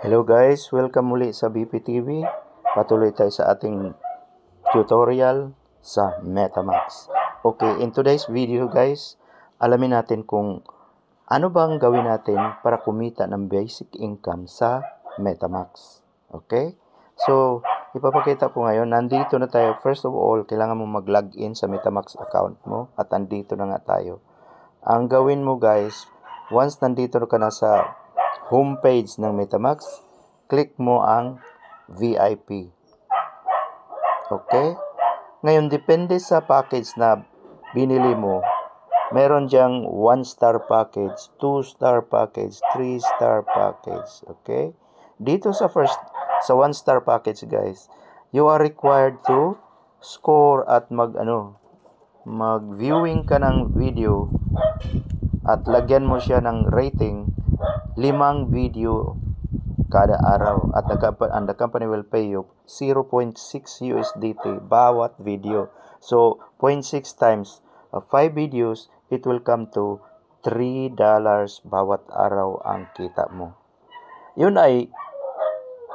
Hello guys, welcome muli sa BPTV. Patuloy tayo sa ating tutorial sa MetaMask. Okay, in today's video guys, alamin natin kung ano bang gawin natin para kumita ng basic income sa MetaMask. Okay? So, ipapakita ko ngayon, nandito na tayo. First of all, kailangan mo mag-login sa MetaMask account mo at nandito na nga tayo. Ang gawin mo guys, once nandito ka na sa homepage ng MetaMask, click mo ang VIP. Okay? Ngayon, depende sa package na binili mo, meron diyang 1-star package, 2-star package, 3-star package. Okay? Dito sa 1-star package guys, you are required to score at mag-viewing ka ng video at lagyan mo siya ng rating 5 video kada araw at the company will pay you 0.6 USDT bawat video. So 0.6 times 5 videos, it will come to $3 bawat araw ang kita mo. Yun ay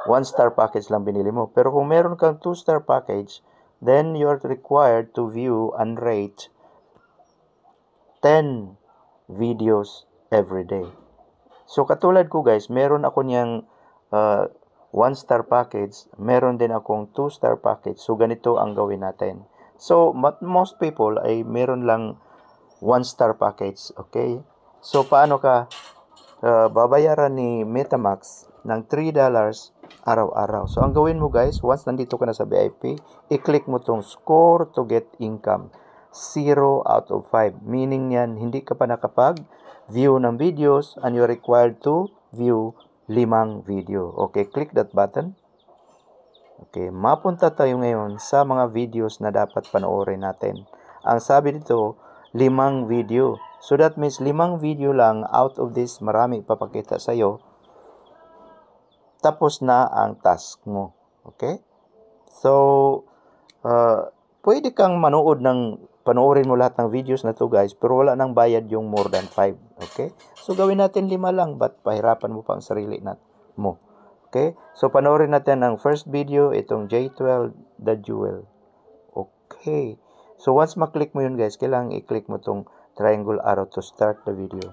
1-star package lang binili mo. Pero kung meron kang 2-star package, then you're required to view and rate 10 videos every day. So katulad ko guys, meron ako niyang 1-star package, meron din akong 2-star package. So ganito ang gawin natin. So most people ay meron lang 1-star package, okay? So paano ka babayaran ni MetaMask ng $3 araw-araw? So ang gawin mo guys, once nandito ka na sa VIP, i-click mo tong score to get income. 0 out of 5. Meaning yan, hindi ka pa nakapag-view ng videos and you're required to view 5 video. Okay, click that button. Okay, mapunta tayo ngayon sa mga videos na dapat panoorin natin. Ang sabi dito, 5 video. So that means 5 video lang out of this, marami papakita sa'yo. Tapos na ang task mo. Okay? So, pwede kang panoorin mo lahat ng videos na to guys, pero wala nang bayad yung more than 5. Okay? So, gawin natin 5 lang, but pahirapan mo pa ang sarili mo. Okay? So, panoorin natin ang first video, itong J12 The Jewel. Okay. So, once maklik mo yun guys, kailangan i-click mo tong triangle arrow to start the video.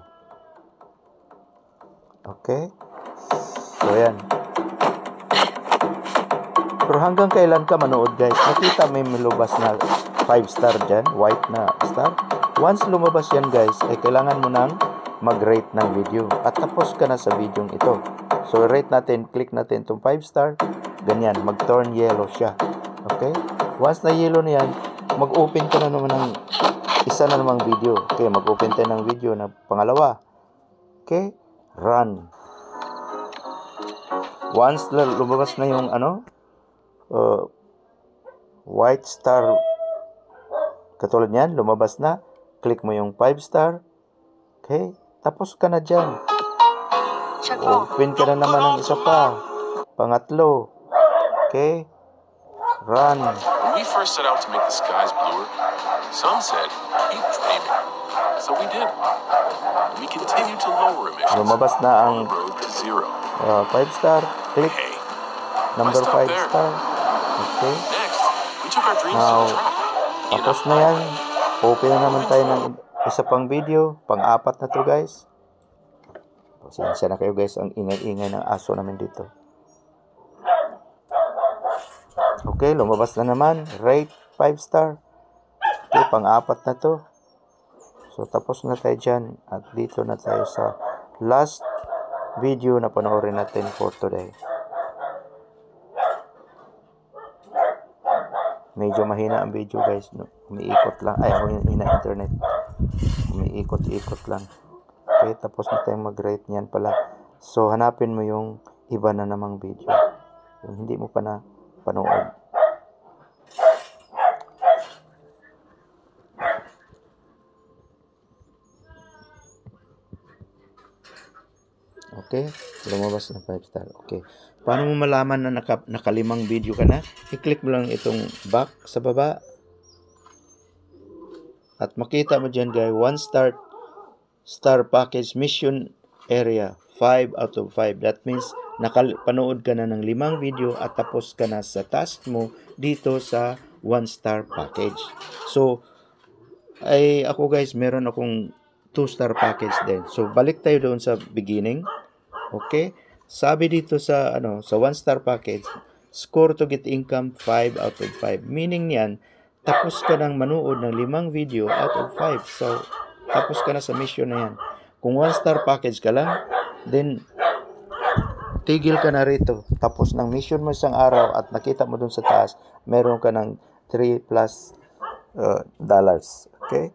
Okay? So, yan. Pero hanggang kailan ka manood guys? Nakita may lumabas na 5-star dyan, white na star. Once lumabas yan guys, ay kailangan mo nang mag-rate ng video. At tapos ka na sa video ito. So rate natin, click natin itong 5-star. Ganyan, mag-turn yellow siya. Okay? Once na yellow na yan, mag-open ka na naman ng isa na namang video. Okay, mag-open tayo ng video na pangalawa. Okay? Run. Once lumabas na yung white star, katulad niyan, lumabas na, click mo yung 5-star. Okay? Tapos ka na dyan. Open ka na naman ng isa pa. Pangatlo. Okay? Run. When we first set out to make the skies bluer, some said, keep dreaming. So we did. We continue to lower emissions Lumabas na ang on the road to zero. 5-star. Click. Hey, Number stop 5-star. Okay? next, we took our dreams to Now, the top. tapos na yan. Open na naman tayo ng isa pang video. Pang-4 na to guys. Pasensya na kayo guys. Ang ingay-ingay ng aso namin dito. Okay, lumabas na naman. Rate 5-star. Okay, pang-4 na to. So, tapos na tayo dyan. At dito na tayo sa last video na panoorin natin for today. Medyo mahina ang video guys. Umiikot lang. Ay, mahina internet. Umiikot-ikot lang. Okay, tapos na tayong mag-rate niyan pala. So, hanapin mo yung iba na namang video. Yung hindi mo pa na panood. Okay, lumabas ng 5-star. Okay. Paano mo malaman na nakalimang video ka na? I-click mo lang itong back sa baba. At makita mo dyan guys, 1-star package mission area 5 out of 5. That means nakapanood ka na ng 5 video at tapos ka na sa task mo dito sa 1-star package. So, ako guys, meron akong 2-star package din. So, balik tayo doon sa beginning. Okay? Sabi dito sa sa 1-star package, score to get income 5 out of 5. Meaning niyan, tapos ka nang manood ng 5 video out of 5. So, tapos ka na sa mission na yan. Kung 1-star package ka lang, then tigil ka na rito. Tapos ng mission mo isang araw at nakita mo dun sa taas, meron ka ng $3+ dollars. Okay?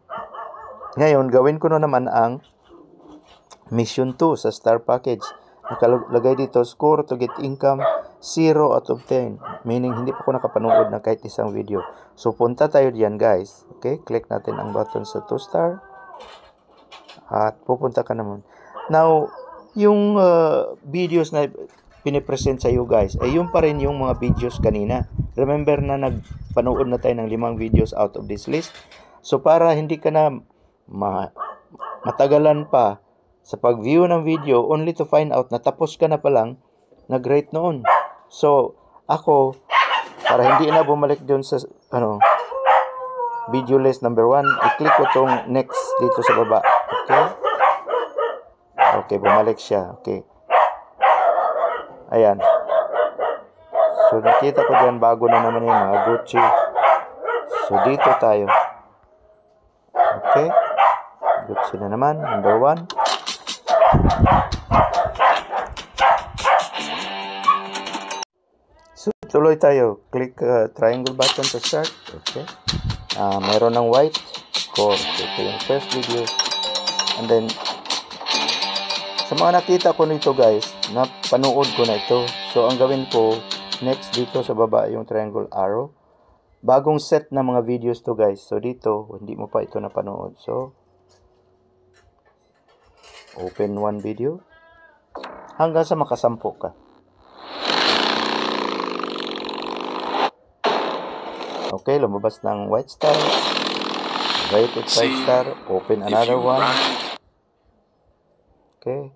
Ngayon, gawin ko na naman ang mission 2 sa star package. Nakalagay dito, score to get income 0 out of 10. Meaning, hindi pa ako nakapanood ng kahit isang video. So, punta tayo diyan guys. Okay? Click natin ang button sa 2-star. At pupunta ka naman. Now, yung videos na pinipresent sa iyo guys, ay yung pa rin yung mga videos kanina. Remember na nagpanood na tayo ng 5 videos out of this list. So, para hindi ka na matagalan pa sa pag-view ng video only to find out na tapos ka na palang nag-rate noon. So, ako, para hindi na bumalik doon sa video list number 1, i-click ko tong next dito sa baba. Okay? Okay, bumalik siya. Okay. Ayan. So, nakita ko dyan, bago na naman yung mga Gucci. So, dito tayo. Okay. Gucci na naman, number 1. So, tuloy tayo. Click triangle button to start. Okay. Meron ng white. Score. So, ito yung first video. And then, sa mga nakita ko nito guys, napanood ko na ito. So, ang gawin ko, next dito sa baba yung triangle arrow. Bagong set na mga videos to guys. So, dito, hindi mo pa ito napanood. So, open one video. Hanggang sa makasampo ka. Okay, lumabas ng white star. Rated 5 star. Open another one. Okay.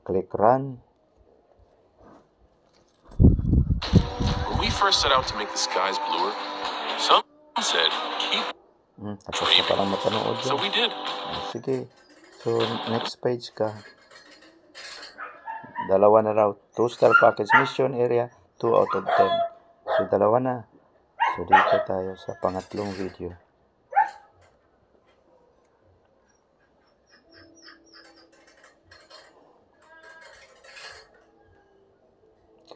Click run. When we first set out to make the skies bluer, some said keep Tapos na parang mapanood so yun. we did. Sige. So, next page ka. Dalawa na raw. 2-star package mission area, 2 out of 10. So, dalawa na. So, dito tayo sa pangatlong video.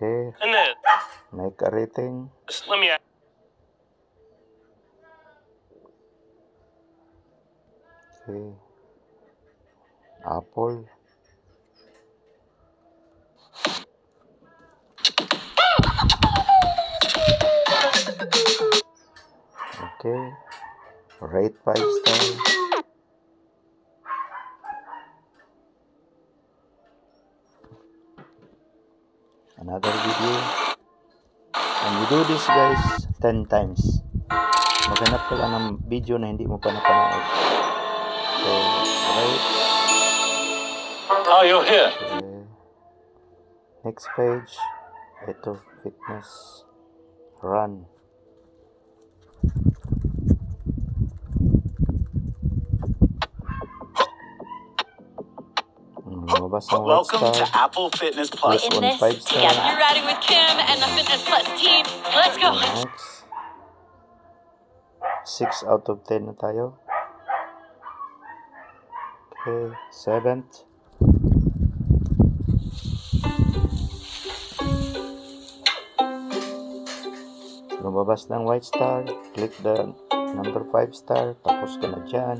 Okay. And then, Make a rating. let me ask. Okay. Apple. Okay. Rate 5 star. Another video. And you do this guys 10 times. Maghanap ka lang ng video na hindi mo pa napanood. So, right. Oh, you're here. Okay. Next page. Ito, fitness. Run. Lumabas ang white Welcome to star. Apple Fitness Plus. Click In on this 5 star. together. You're riding with Kim and the Fitness Plus team. Let's go. Next. 6 out of 10 na tayo. Okay, 7th. Lumabas ng white star. Click the number 5 star. Tapos ka na dyan.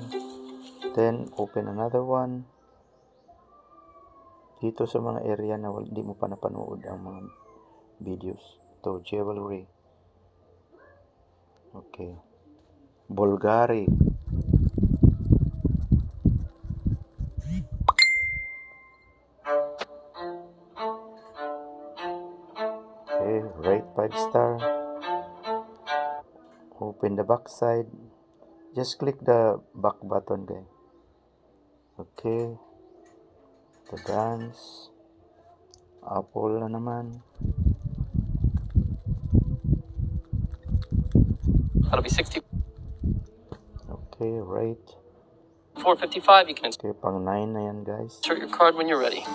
Then, open another one. Dito sa mga area na hindi mo pa napanood ang mga videos. Ito, jewelry. Okay. Bulgari. Okay, rate 5 star. Open the back side. Just click the back button guys. Okay. The dance. Apple na naman. That'll be 60. Okay, right. 455. You can Okay, pang 9 na yan guys. insert your card when you're ready.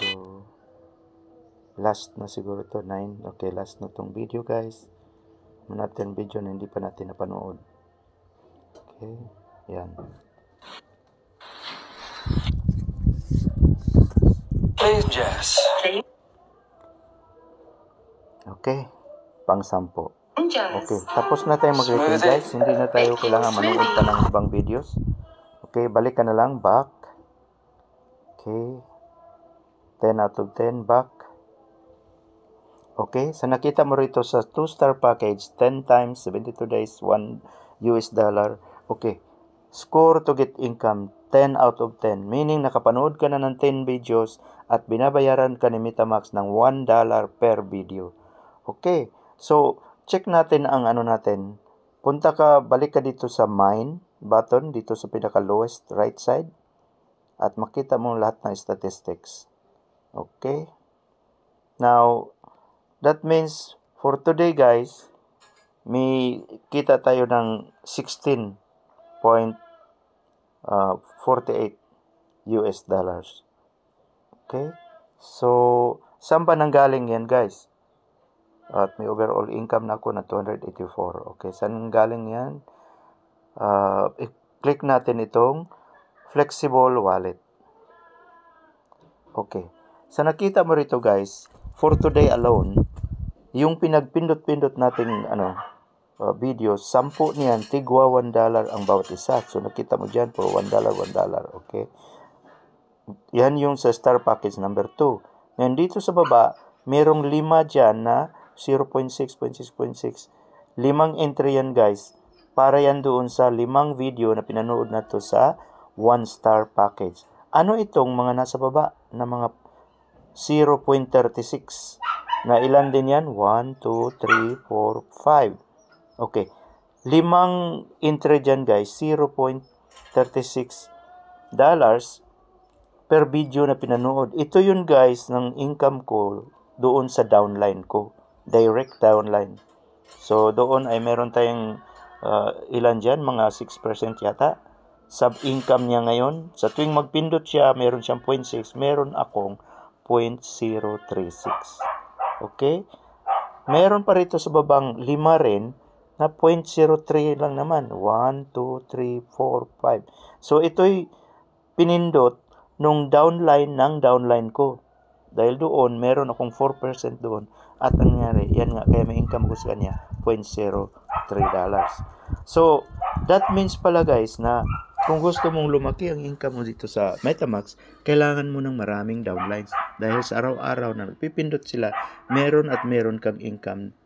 So, last na siguro to 9. Okay, last na tong video guys. Natin video na hindi pa natin napanood. Okay, yan. Please, Jess. Okay, pang 10. Okay, tapos na tayo mag-rating guys. Hindi na tayo kailangan manood pa ng ibang videos. Okay, balik ka na lang. Back. Okay. 10 out of 10. Back. Okay, so nakita mo rito sa 2-star package, 10 times, 72 days, $1. Okay, score to get income, 10 out of 10. Meaning, nakapanood ka na ng 10 videos at binabayaran ka ni Metamax ng $1 per video. Okay, so, check natin ang ano natin. Balik ka dito sa mine button, dito sa pinaka-lowest right side. At makita mo lahat ng statistics. Okay. Now, that means, for today guys, may kita tayo ng 16.48 US dollars. Okay. So, saan ba nanggaling yan guys? At may overall income na ako na 284. Okay, saan galing yan? I-click natin itong flexible wallet. Okay. So nakita mo rito guys, for today alone, yung pinagpindot-pindot nating videos, 10 niyan, tigwa $1 ang bawat isa. So nakita mo dyan for $1, $1. Okay. Yan yung sa star package number 2. Ngayon dito sa baba, merong 5 dyan na 0.6.6.6. 5 entry yan guys. Para yan doon sa 5 video na pinanood na to sa 1-star package. Ano itong mga nasa baba na mga 0.36? Na ilan din yan? 1, 2, 3, 4, 5. Okay. 5 entry dyan guys. $0.36 per video na pinanood. Ito yun guys ng income ko doon sa downline ko. Direct downline. So, doon ay meron tayong ilan dyan, mga 6% yata. Sub-income niya ngayon. Sa tuwing magpindot siya, meron siyang 0.6. Meron akong 0.036. Okay? Meron pa rito sa babang 5 rin na 0.03 lang naman. 1, 2, 3, 4, 5. So, ito'y pinindot nung downline ng downline ko. Dahil doon, meron akong 4% doon. At ang nangyari, yan nga, kaya may income ko sa kanya, $0.03. So, that means pala guys na kung gusto mong lumaki ang income mo dito sa Metamax, kailangan mo ng maraming downlines. Dahil sa araw-araw na nagpipindot sila, meron at meron kang income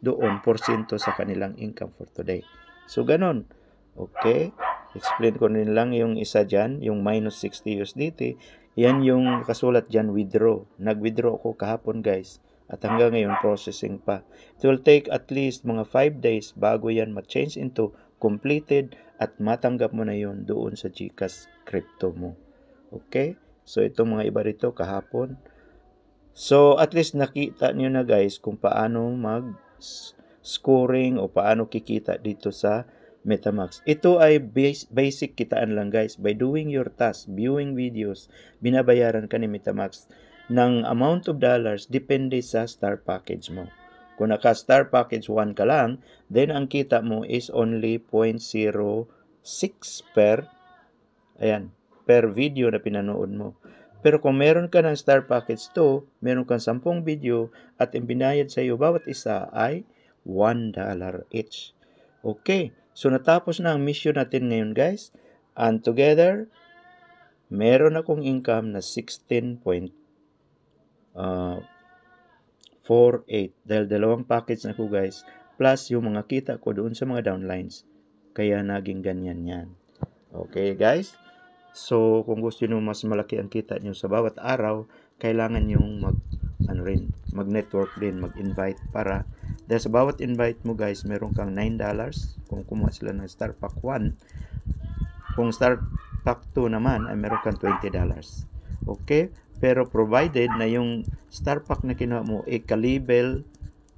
doon, porsyento sa kanilang income for today. So, ganun. Okay? Explain ko rin lang yung isa dyan, yung minus 60 USDT. Yan yung kasulat dyan, withdraw. Nag-withdraw ako kahapon guys. At hanggang ngayon, processing pa. It will take at least mga 5 days bago yan ma-change into completed at matanggap mo na yon doon sa GCash crypto mo. Okay? So, itong mga iba rito kahapon. So, at least nakita nyo na guys kung paano mag-scoring o paano kikita dito sa Metamax. Ito ay basic kitaan lang guys. By doing your task, viewing videos, binabayaran ka ni Metamax ng amount of dollars depende sa star package mo. Kung naka-star package 1 ka lang, then ang kita mo is only 0.06 per video na pinanood mo. Pero kung meron ka ng star package 2, meron kang 10 video at ang binayad sa iyo bawat isa ay $1 each. Okay, so natapos na ang mission natin ngayon guys. And together, meron akong income na 16.48 dahil dalawang package na ko guys plus yung mga kita ko doon sa mga downlines kaya naging ganyan yan. Okay guys, so kung gusto nyo mas malaki ang kita nyo sa bawat araw, kailangan yung mag-network din, mag-invite para dahil sa bawat invite mo guys meron kang $9 kung kumuha sila ng Star Pack 1. Kung Star Pack 2 naman ay meron kang $20. Okay? Pero provided na yung star pack na kinuha mo ka-level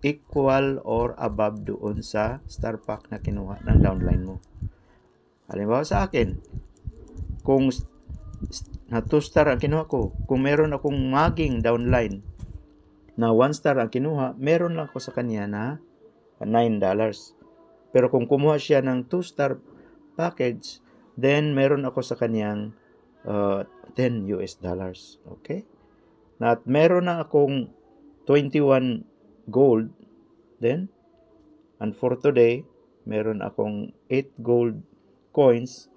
equal or above doon sa star pack na kinuha ng downline mo. Halimbawa sa akin, kung na 2 star ang kinuha ko, kung meron akong maging downline na 1 star ang kinuha, meron lang ako sa kanya na $9. Pero kung kumuha siya ng 2 star package, then meron ako sa kanyang $10. Okay? Na at meron na akong 21 gold, then, and for today, meron akong 8 gold coins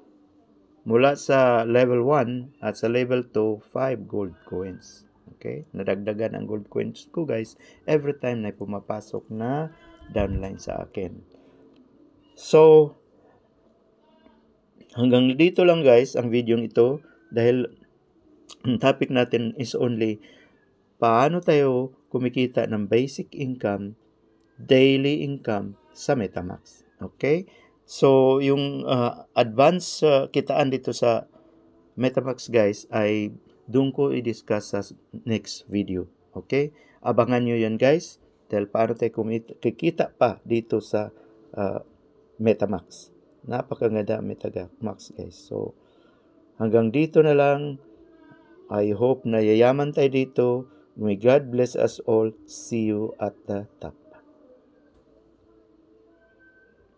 mula sa level 1 at sa level 2, 5 gold coins. Okay? Nadagdagan ang gold coins ko guys every time na pumapasok na downline sa akin. So, hanggang dito lang guys ang video ito dahil ang topic natin is only paano tayo kumikita ng basic income, daily income sa MetaMask. Okay? So, yung advance kitaan dito sa MetaMask guys ay doon ko i-discuss sa next video. Okay? Abangan nyo yan guys dahil paano tayo kikita pa dito sa MetaMask. Napakaganda MetaMask guys. So, hanggang dito na lang. I hope na yayaman tayo dito. May God bless us all. See you at the top.